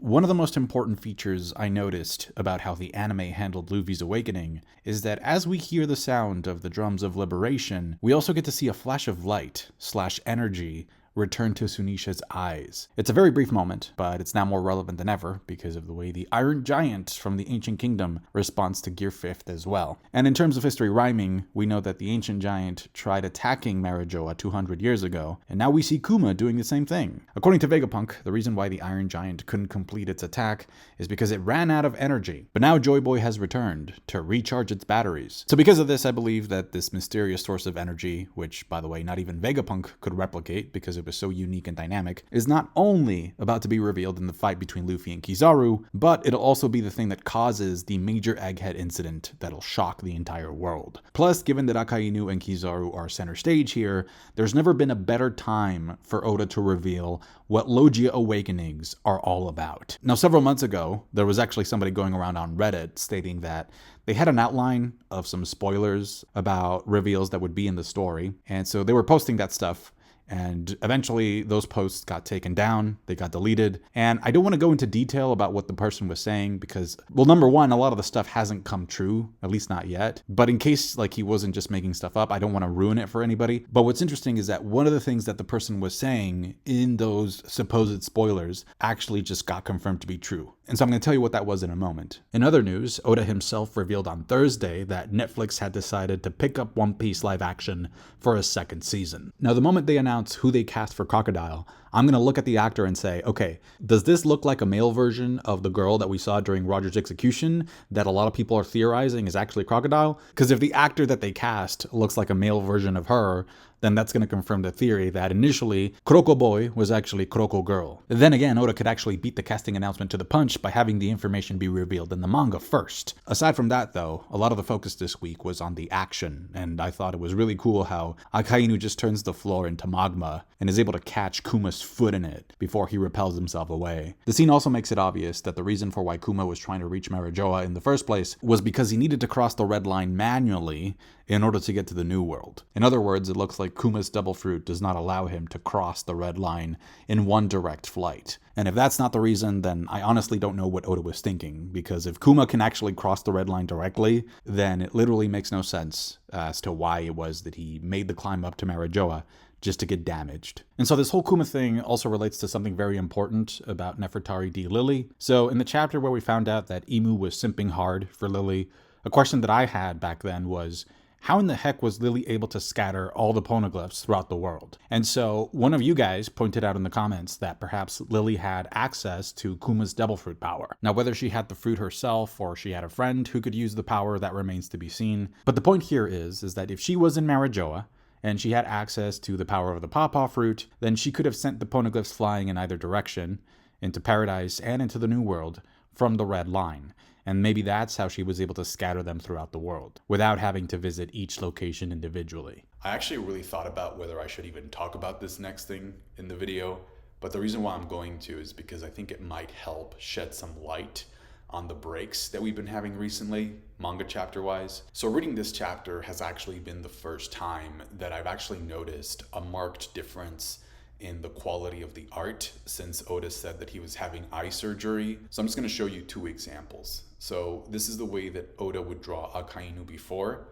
One of the most important features I noticed about how the anime handled Luffy's awakening is that as we hear the sound of the drums of liberation, we also get to see a flash of light/energy return to Sunisha's eyes. It's a very brief moment, but it's now more relevant than ever because of the way the Iron Giant from the Ancient Kingdom responds to Gear 5th as well. And in terms of history rhyming, we know that the Ancient Giant tried attacking Marijoa 200 years ago, and now we see Kuma doing the same thing. According to Vegapunk, the reason why the Iron Giant couldn't complete its attack is because it ran out of energy. But now Joyboy has returned to recharge its batteries. So because of this, I believe that this mysterious source of energy, which by the way, not even Vegapunk could replicate because it was so unique and dynamic, is not only about to be revealed in the fight between Luffy and Kizaru, but it'll also be the thing that causes the major egghead incident that'll shock the entire world. Plus, given that Akainu and Kizaru are center stage here, there's never been a better time for Oda to reveal what Logia Awakenings are all about. Now, several months ago, there was actually somebody going around on Reddit stating that they had an outline of some spoilers about reveals that would be in the story, and so they were posting that stuff. And eventually those posts got taken down, they got deleted. And I don't want to go into detail about what the person was saying because, well, number one, a lot of the stuff hasn't come true, at least not yet. But in case like he wasn't just making stuff up, I don't want to ruin it for anybody. But what's interesting is that one of the things that the person was saying in those supposed spoilers actually just got confirmed to be true. And so I'm going to tell you what that was in a moment. In other news, Oda himself revealed on Thursday that Netflix had decided to pick up One Piece live action for a second season. Now, the moment they announced who they cast for Crocodile, I'm going to look at the actor and say, okay, does this look like a male version of the girl that we saw during Roger's execution that a lot of people are theorizing is actually Crocodile? Because if the actor that they cast looks like a male version of her, then that's going to confirm the theory that initially Croco Boy was actually Croco Girl. Then again, Oda could actually beat the casting announcement to the punch by having the information be revealed in the manga first. Aside from that though, a lot of the focus this week was on the action, and I thought it was really cool how Akainu just turns the floor into magma and is able to catch Kuma's foot in it before he repels himself away. The scene also makes it obvious that the reason for why Kuma was trying to reach Marijoa in the first place was because he needed to cross the red line manually in order to get to the New World. In other words, it looks like Kuma's double fruit does not allow him to cross the red line in one direct flight. And if that's not the reason, then I honestly don't know what Oda was thinking, because if Kuma can actually cross the red line directly, then it literally makes no sense as to why it was that he made the climb up to Marijoa just to get damaged. And so this whole Kuma thing also relates to something very important about Nefertari D. Lily. So in the chapter where we found out that Imu was simping hard for Lily, a question that I had back then was, how in the heck was Lily able to scatter all the poneglyphs throughout the world? And so one of you guys pointed out in the comments that perhaps Lily had access to Kuma's devil fruit power. Now, whether she had the fruit herself or she had a friend who could use the power, that remains to be seen. But the point here is that if she was in Marijoa and she had access to the power of the pawpaw fruit, then she could have sent the poneglyphs flying in either direction, into paradise and into the New World, from the red line. And maybe that's how she was able to scatter them throughout the world, without having to visit each location individually. I actually really thought about whether I should even talk about this next thing in the video, but the reason why I'm going to is because I think it might help shed some light on the breaks that we've been having recently, manga chapter-wise. So reading this chapter has actually been the first time that I've actually noticed a marked difference in the quality of the art since Oda said that he was having eye surgery. So I'm just going to show you two examples. So this is the way that Oda would draw Akainu before,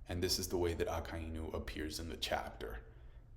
and this is the way that Akainu appears in the chapter.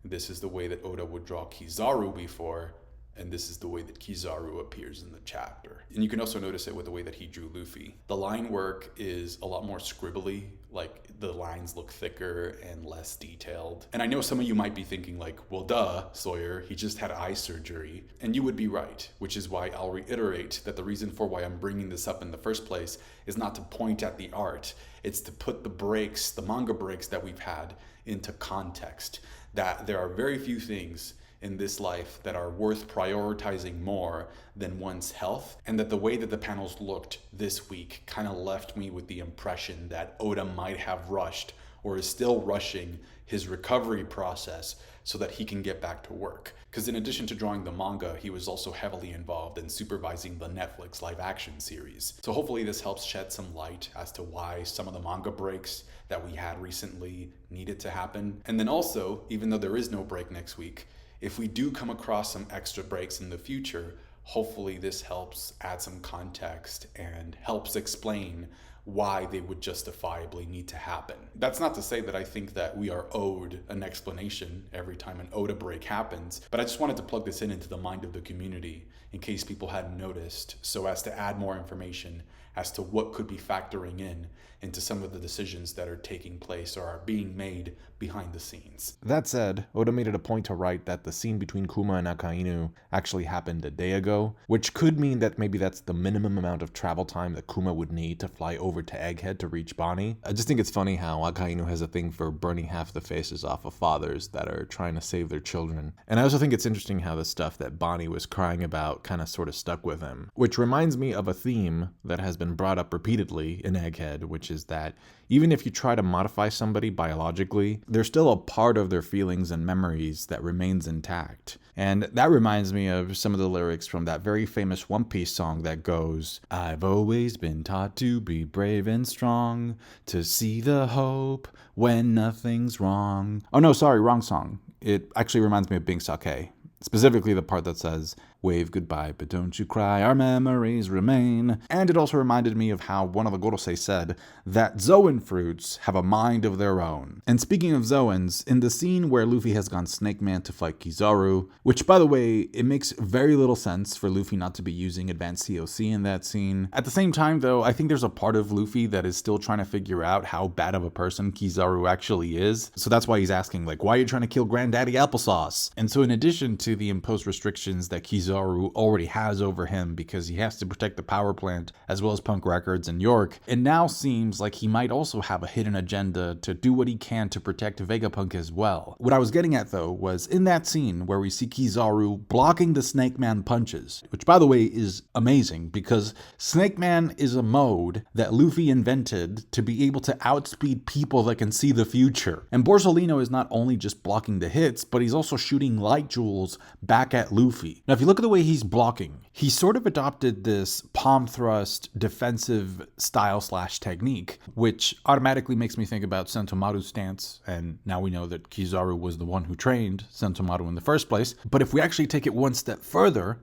This is the way that Oda would draw Kizaru before, and this is the way that Kizaru appears in the chapter. And you can also notice it with the way that he drew Luffy. The line work is a lot more scribbly, like the lines look thicker and less detailed. And I know some of you might be thinking like, well duh, Sawyer, he just had eye surgery. And you would be right, which is why I'll reiterate that the reason for why I'm bringing this up in the first place is not to point at the art. It's to put the breaks, the manga breaks that we've had into context. That there are very few things in this life that are worth prioritizing more than one's health, and that the way that the panels looked this week kind of left me with the impression that Oda might have rushed or is still rushing his recovery process so that he can get back to work. Because in addition to drawing the manga, he was also heavily involved in supervising the Netflix live action series. So hopefully this helps shed some light as to why some of the manga breaks that we had recently needed to happen. And then also, even though there is no break next week, if we do come across some extra breaks in the future, Hopefully this helps add some context and helps explain why they would justifiably need to happen. That's not to say that I think that we are owed an explanation every time an Oda break happens, but I just wanted to plug this into the mind of the community in case people hadn't noticed, so as to add more information as to what could be factoring in into some of the decisions that are taking place or are being made behind the scenes. That said, Oda made it a point to write that the scene between Kuma and Akainu actually happened a day ago, which could mean that maybe that's the minimum amount of travel time that Kuma would need to fly over to Egghead to reach Bonnie. I just think it's funny how Akainu has a thing for burning half the faces off of fathers that are trying to save their children. And I also think it's interesting how the stuff that Bonnie was crying about kind of sort of stuck with him, which reminds me of a theme that has been brought up repeatedly in Egghead, which is that even if you try to modify somebody biologically, there's still a part of their feelings and memories that remains intact. And that reminds me of some of the lyrics from that very famous One Piece song that goes, "I've always been taught to be brave and strong, to see the hope when nothing's wrong." Oh no, sorry, wrong song. It actually reminds me of Bing Sake. Specifically the part that says, "Wave goodbye, but don't you cry, our memories remain." And it also reminded me of how one of the Gorosei said that Zoan fruits have a mind of their own. And speaking of Zoans, in the scene where Luffy has gone Snake Man to fight Kizaru, which by the way, it makes very little sense for Luffy not to be using advanced COC in that scene. At the same time though, I think there's a part of Luffy that is still trying to figure out how bad of a person Kizaru actually is. So that's why he's asking, like, why are you trying to kill Granddaddy Applesauce? And so in addition to the imposed restrictions that Kizaru already has over him because he has to protect the power plant as well as Punk Records and York, it now seems like he might also have a hidden agenda to do what he can to protect Vegapunk as well. What I was getting at though was in that scene where we see Kizaru blocking the Snake Man punches, which by the way is amazing because Snake Man is a mode that Luffy invented to be able to outspeed people that can see the future. And Borsalino is not only just blocking the hits, but he's also shooting light jewels back at Luffy. Now if you look at the way he's blocking, he sort of adopted this palm thrust defensive style / technique, which automatically makes me think about Sentomaru's stance, and now we know that Kizaru was the one who trained Sentomaru in the first place. But if we actually take it one step further,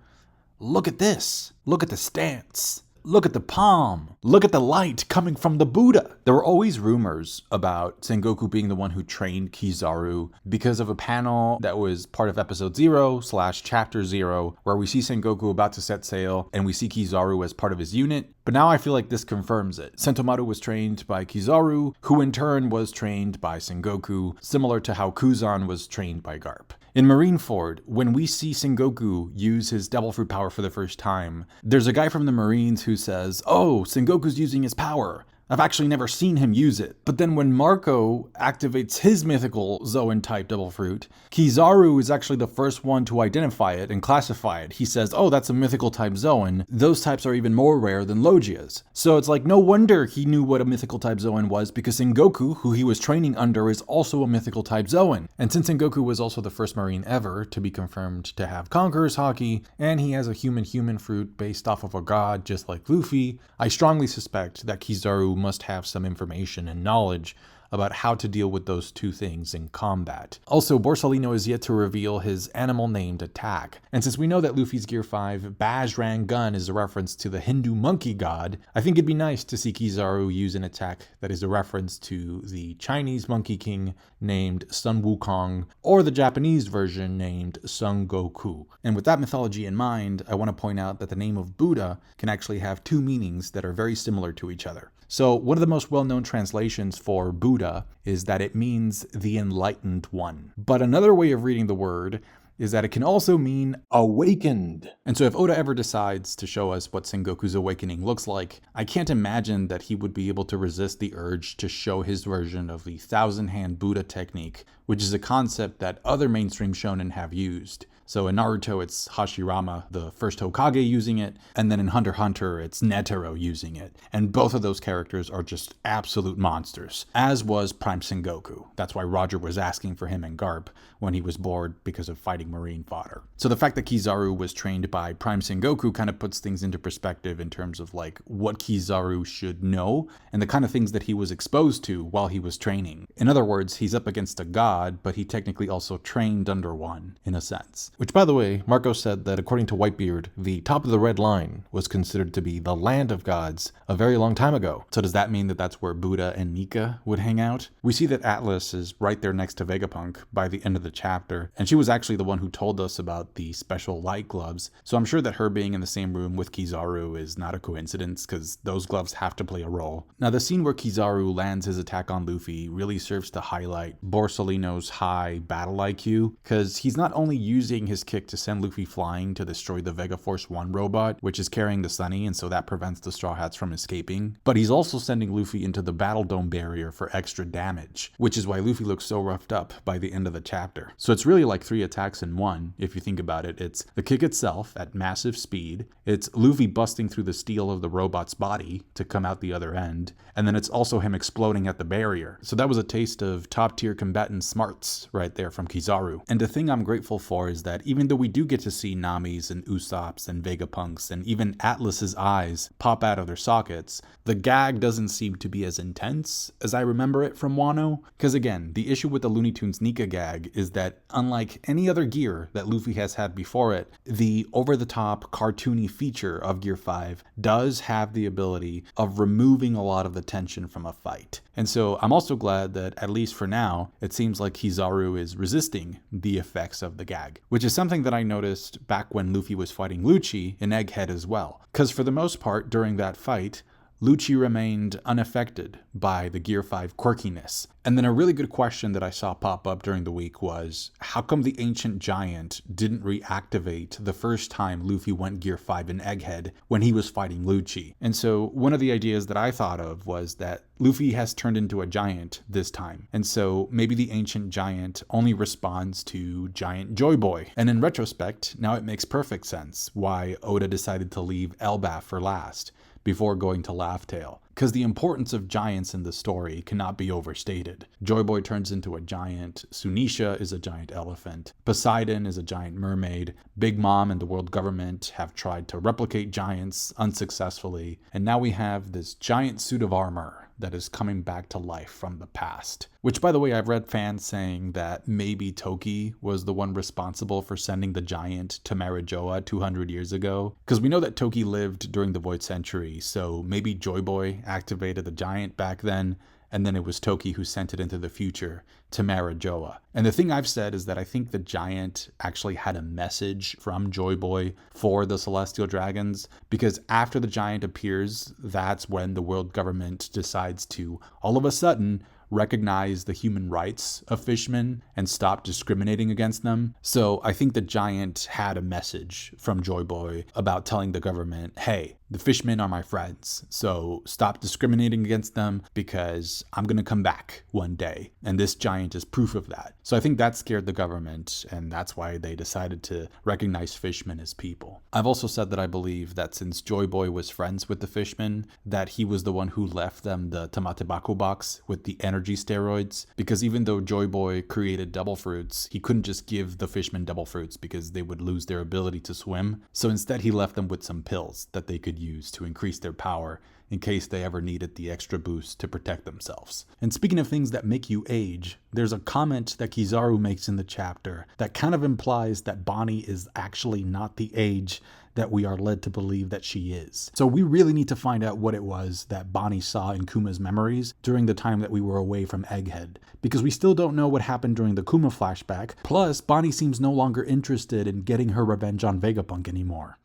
look at this. Look at the stance. Look at the palm. Look at the light coming from the Buddha. There were always rumors about Sengoku being the one who trained Kizaru because of a panel that was part of episode 0 / chapter 0, where we see Sengoku about to set sail and we see Kizaru as part of his unit. But now I feel like this confirms it. Sentomaru was trained by Kizaru, who in turn was trained by Sengoku, similar to how Kuzan was trained by Garp. In Marineford, when we see Sengoku use his Devil Fruit power for the first time, there's a guy from the Marines who says, "Oh, Sengoku's using his power. I've actually never seen him use it." But then when Marco activates his mythical Zoan type Devil Fruit, Kizaru is actually the first one to identify it and classify it. He says, "Oh, that's a mythical type Zoan. Those types are even more rare than Logia's." So it's like no wonder he knew what a mythical type Zoan was, because Sengoku, who he was training under, is also a mythical type Zoan. And since Sengoku was also the first Marine ever to be confirmed to have Conqueror's Haki, and he has a human fruit based off of a god just like Luffy, I strongly suspect that Kizaru must have some information and knowledge about how to deal with those two things in combat. Also, Borsalino is yet to reveal his animal-named attack. And since we know that Luffy's Gear 5 Bajrang gun is a reference to the Hindu monkey god, I think it'd be nice to see Kizaru use an attack that is a reference to the Chinese monkey king named Sun Wukong, or the Japanese version named Sun Goku. And with that mythology in mind, I want to point out that the name of Buddha can actually have two meanings that are very similar to each other. So one of the most well-known translations for Buddha is that it means the enlightened one. But another way of reading the word is that it can also mean awakened. And so if Oda ever decides to show us what Sengoku's awakening looks like, I can't imagine that he would be able to resist the urge to show his version of the thousand-hand Buddha technique, which is a concept that other mainstream shonen have used. So in Naruto, it's Hashirama, the first Hokage, using it, and then in Hunter x Hunter, it's Netero using it. And both of those characters are just absolute monsters, as was Prime Sengoku. That's why Roger was asking for him and Garp when he was bored because of fighting Marine fodder. So the fact that Kizaru was trained by Prime Sengoku kind of puts things into perspective in terms of like what Kizaru should know and the kind of things that he was exposed to while he was training. In other words, he's up against a god, but he technically also trained under one, in a sense. Which, by the way, Marco said that according to Whitebeard, the top of the red line was considered to be the land of gods a very long time ago. So does that mean that that's where Buddha and Nika would hang out? We see that Atlas is right there next to Vegapunk by the end of the chapter, and she was actually the one who told us about the special light gloves. So I'm sure that her being in the same room with Kizaru is not a coincidence, because those gloves have to play a role. Now, the scene where Kizaru lands his attack on Luffy really serves to highlight Borsalino's high battle IQ, because he's not only using his kick to send Luffy flying to destroy the Vega Force 1 robot, which is carrying the Sunny, and so that prevents the Straw Hats from escaping, but he's also sending Luffy into the Battle Dome barrier for extra damage, which is why Luffy looks so roughed up by the end of the chapter. So it's really like 3 attacks in one, if you think about it. It's the kick itself at massive speed, it's Luffy busting through the steel of the robot's body to come out the other end, and then it's also him exploding at the barrier. So that was a taste of top-tier combatant smarts right there from Kizaru. And the thing I'm grateful for is that even though we do get to see Nami's and Usopp's and Vegapunk's and even Atlas's eyes pop out of their sockets, the gag doesn't seem to be as intense as I remember it from Wano. Because again, the issue with the Looney Tunes Nika gag is that unlike any other gear that Luffy has had before it, the over-the-top cartoony feature of Gear 5 does have the ability of removing a lot of the tension from a fight. And so I'm also glad that, at least for now, it seems like Kizaru is resisting the effects of the gag, which is something that I noticed back when Luffy was fighting Lucci in Egghead as well. Because for the most part, during that fight, Lucci remained unaffected by the Gear 5 quirkiness. And then a really good question that I saw pop up during the week was, how come the Ancient Giant didn't reactivate the first time Luffy went Gear 5 in Egghead when he was fighting Lucci? And so one of the ideas that I thought of was that Luffy has turned into a giant this time. And so maybe the Ancient Giant only responds to Giant Joyboy. And in retrospect, now it makes perfect sense why Oda decided to leave Elbaf for last, before going to Laugh Tale, because the importance of giants in the story cannot be overstated. Joyboy turns into a giant, Sunisha is a giant elephant, Poseidon is a giant mermaid, Big Mom and the world government have tried to replicate giants unsuccessfully, and now we have this giant suit of armor that is coming back to life from the past. Which, by the way, I've read fans saying that maybe Toki was the one responsible for sending the giant to Marijoa 200 years ago. Because we know that Toki lived during the Void Century, so maybe Joyboy activated the giant back then, and then it was Toki who sent it into the future to Marijoa. And the thing I've said is that I think the giant actually had a message from Joyboy for the Celestial Dragons, because after the giant appears, that's when the world government decides to, all of a sudden, recognize the human rights of Fishman and stop discriminating against them. So I think the giant had a message from Joyboy about telling the government, hey, the Fishmen are my friends, so stop discriminating against them because I'm going to come back one day. And this giant is proof of that. So I think that scared the government, and that's why they decided to recognize Fishmen as people. I've also said that I believe that since Joyboy was friends with the Fishmen, that he was the one who left them the Tamatebaku box with the energy steroids, because even though Joyboy created Double Fruits, he couldn't just give the Fishmen Double Fruits because they would lose their ability to swim. So instead he left them with some pills that they could use to increase their power in case they ever needed the extra boost to protect themselves. And speaking of things that make you age, there's a comment that Kizaru makes in the chapter that kind of implies that Bonnie is actually not the age that we are led to believe that she is. So we really need to find out what it was that Bonnie saw in Kuma's memories during the time that we were away from Egghead, because we still don't know what happened during the Kuma flashback. Plus, Bonnie seems no longer interested in getting her revenge on Vegapunk anymore.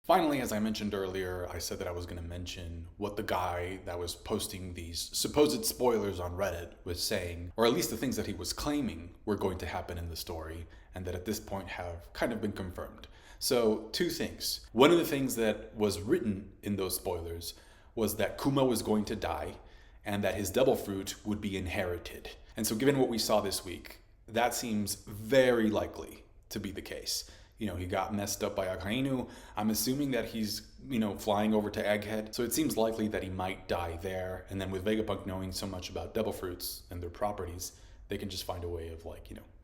Finally, as I mentioned earlier, I said that I was going to mention what the guy that was posting these supposed spoilers on Reddit was saying, or at least the things that he was claiming were going to happen in the story, and that at this point have kind of been confirmed. So, 2 things. One of the things that was written in those spoilers was that Kuma was going to die, and that his Devil Fruit would be inherited. And so given what we saw this week, that seems very likely to be the case. You know, he got messed up by Akainu. I'm assuming that he's, flying over to Egghead. So it seems likely that he might die there. And then with Vegapunk knowing so much about Devil Fruits and their properties, they can just find a way of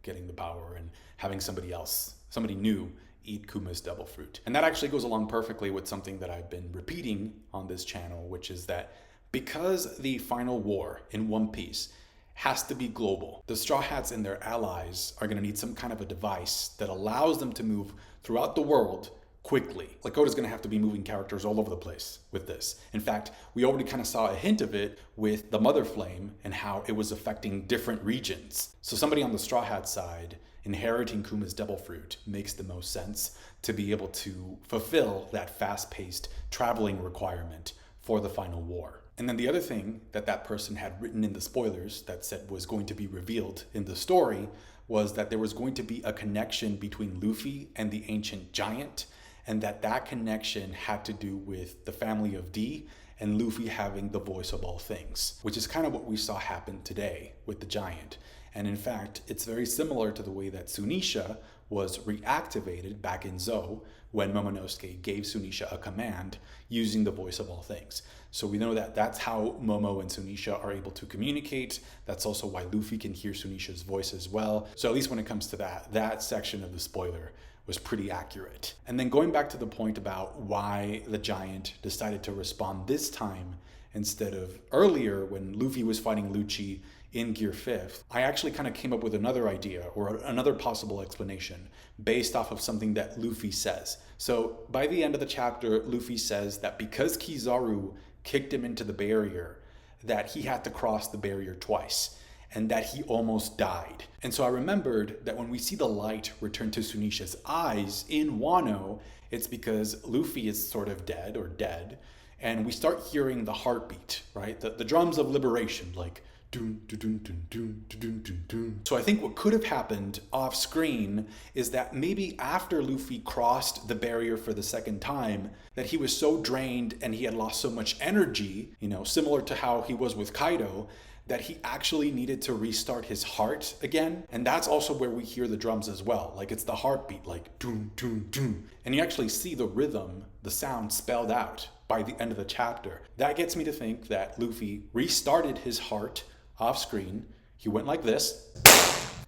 getting the power and having somebody new, eat Kuma's Devil Fruit. And that actually goes along perfectly with something that I've been repeating on this channel, which is that because the final war in One Piece has to be global. The Straw Hats and their allies are going to need some kind of a device that allows them to move throughout the world quickly. Lakota's going to have to be moving characters all over the place with this. In fact, we already kind of saw a hint of it with the Mother Flame and how it was affecting different regions. So somebody on the Straw Hat side inheriting Kuma's Devil Fruit makes the most sense to be able to fulfill that fast-paced traveling requirement for the final war. And then the other thing that that person had written in the spoilers that said was going to be revealed in the story was that there was going to be a connection between Luffy and the ancient giant, and that connection had to do with the family of D and Luffy having the voice of all things, which is kind of what we saw happen today with the giant. And in fact, it's very similar to the way that Sunisha was reactivated back in Zou when Momonosuke gave Sunisha a command using the voice of all things. So we know that that's how Momo and Sunisha are able to communicate. That's also why Luffy can hear Sunisha's voice as well. So at least when it comes to that section of the spoiler was pretty accurate. And then going back to the point about why the giant decided to respond this time instead of earlier when Luffy was fighting Lucci in Gear 5th, I actually kind of came up with another idea or another possible explanation based off of something that Luffy says. So by the end of the chapter, Luffy says that because Kizaru kicked him into the barrier, that he had to cross the barrier twice and that he almost died. And so I remembered that when we see the light return to Sunisha's eyes in Wano, it's because Luffy is sort of dead, and we start hearing the heartbeat, right? The drums of liberation, like dun, dun, dun, dun, dun, dun, dun, dun. So I think what could have happened off screen is that maybe after Luffy crossed the barrier for the second time, that he was so drained and he had lost so much energy, similar to how he was with Kaido, that he actually needed to restart his heart again. And that's also where we hear the drums as well. Like it's the heartbeat, like dun, dun, dun. And you actually see the rhythm, the sound spelled out by the end of the chapter. That gets me to think that Luffy restarted his heart off screen. He went like this,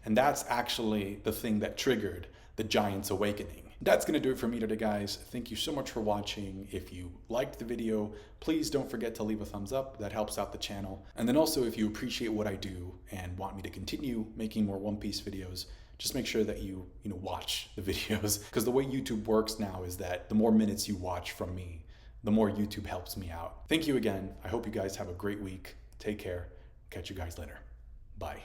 and that's actually the thing that triggered the giant's awakening. That's gonna do it for me today, guys. Thank you so much for watching. If you liked the video, please don't forget to leave a thumbs up. That helps out the channel. And then also, if you appreciate what I do and want me to continue making more One Piece videos, just make sure that you watch the videos, because the way YouTube works now is that the more minutes you watch from me, the more YouTube helps me out. Thank you again. I hope you guys have a great week. Take care. Catch you guys later. Bye.